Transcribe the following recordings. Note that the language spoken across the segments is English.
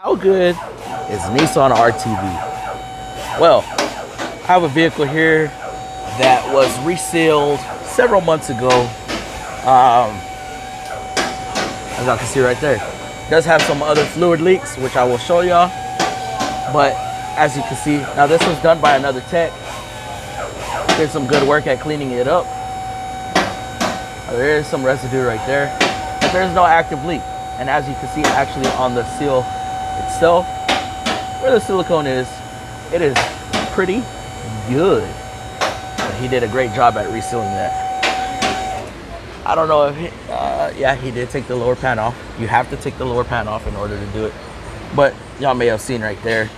How good is Nissan RTV? Well, I have a vehicle here that was resealed several months ago. As y'all can see right there, it does have some other fluid leaks, which I will show y'all. But as you can see, now this was done by another tech. Did some good work at cleaning it up. There is some residue right there, but there's no active leak. And as you can see, actually on the seal itself, where the silicone is, it is pretty good. But he did a great job at resealing that. I don't know if he, yeah, he did take the lower pan off. You have to take the lower pan off in order to do it. But y'all may have seen right there,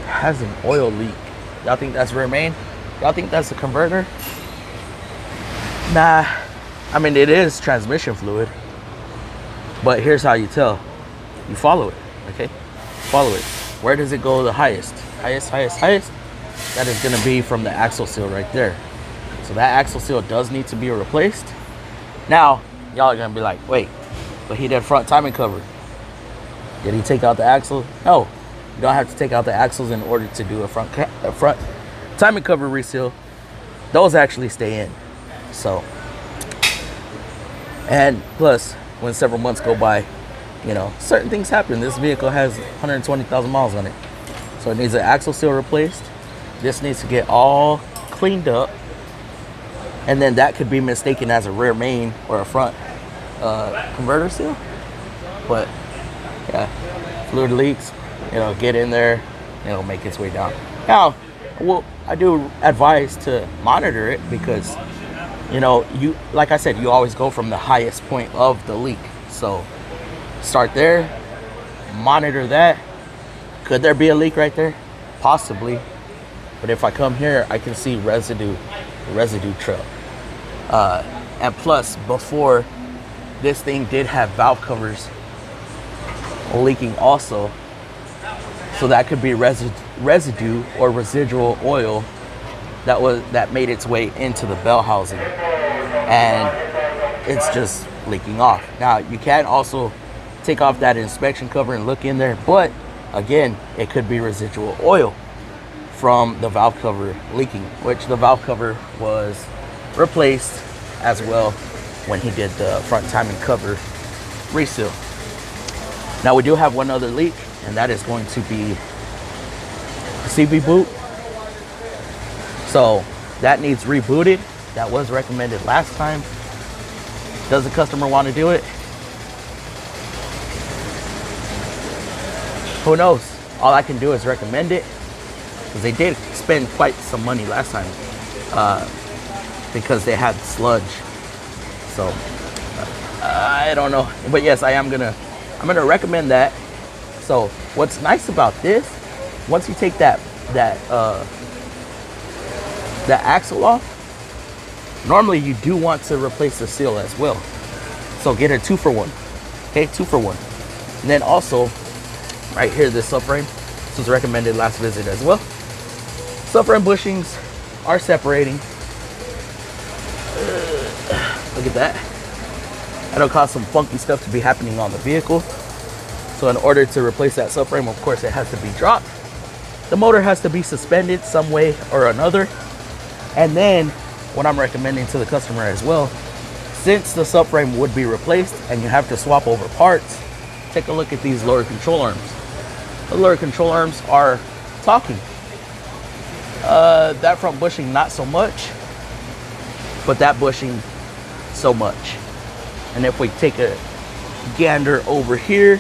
has an oil leak. Y'all think that's rear main? Y'all think that's a converter? Nah, I mean, it is transmission fluid. But here's how you tell. You follow it, okay? Follow it. Where does it go the highest? Highest. That is gonna be from the axle seal right there. So that axle seal does need to be replaced. Now, y'all are gonna be like, wait, but he did front timing cover. Did he take out the axle? No, you don't have to take out the axles in order to do a front timing cover reseal. Those actually stay in. So, and plus, when several months go by, you know, certain things happen. This vehicle has 120,000 miles on it. So it needs an axle seal replaced. This needs to get all cleaned up. And then that could be mistaken as a rear main or a front converter seal. But yeah, fluid leaks, you know, get in there, it'll make its way down. Now, well, I do advise to monitor it because, you know, you, like I said, you always go from the highest point of the leak. So start there, monitor that. Could there be a leak right there? Possibly. But if I come here, I can see residue trail. And plus, before, this thing did have valve covers leaking also. So that could be residue or residual oil that made its way into the bell housing, and it's just leaking off. Now you can also take off that inspection cover and look in there, but again, it could be residual oil from the valve cover leaking, which the valve cover was replaced as well when he did the front timing cover reseal. Now we do have one other leak, and that is going to be the CV boot. So that needs rebooted. That was recommended last time. Does the customer want to do it? Who knows? All I can do is recommend it, because they did spend quite some money last time because they had sludge. So I don't know, but yes, I'm gonna recommend that. So what's nice about this, once you take that axle off, normally you do want to replace the seal as well. So get a 2-for-1, okay, 2-for-1. And then also, right here, this subframe, this was recommended last visit as well. Subframe bushings are separating. Look at that. That'll cause some funky stuff to be happening on the vehicle. So in order to replace that subframe, of course, it has to be dropped. The motor has to be suspended some way or another. And then what I'm recommending to the customer as well, since the subframe would be replaced and you have to swap over parts, take a look at these lower control arms. The lower control arms are talking. That front bushing, not so much, but that bushing, so much. And if we take a gander over here,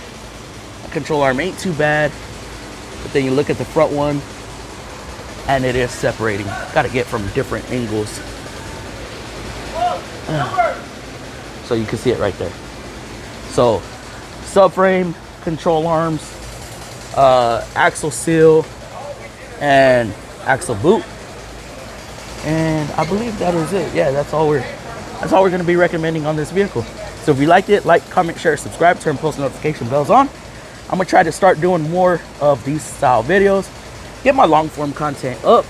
the control arm ain't too bad, but then you look at the front one, and it is separating. Got to get from different angles. So you can see it right there. So subframe, control arms, axle seal, and axle boot. And I believe that is it. Yeah, that's all we're going to be recommending on this vehicle. So if you liked it, like, comment, share, subscribe, turn post notification bells on. I'm gonna try to start doing more of these style videos, get my long form content up,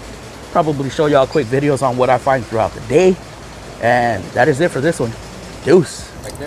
probably show y'all quick videos on what I find throughout the day. And that is it for this one. Deuce. Right there.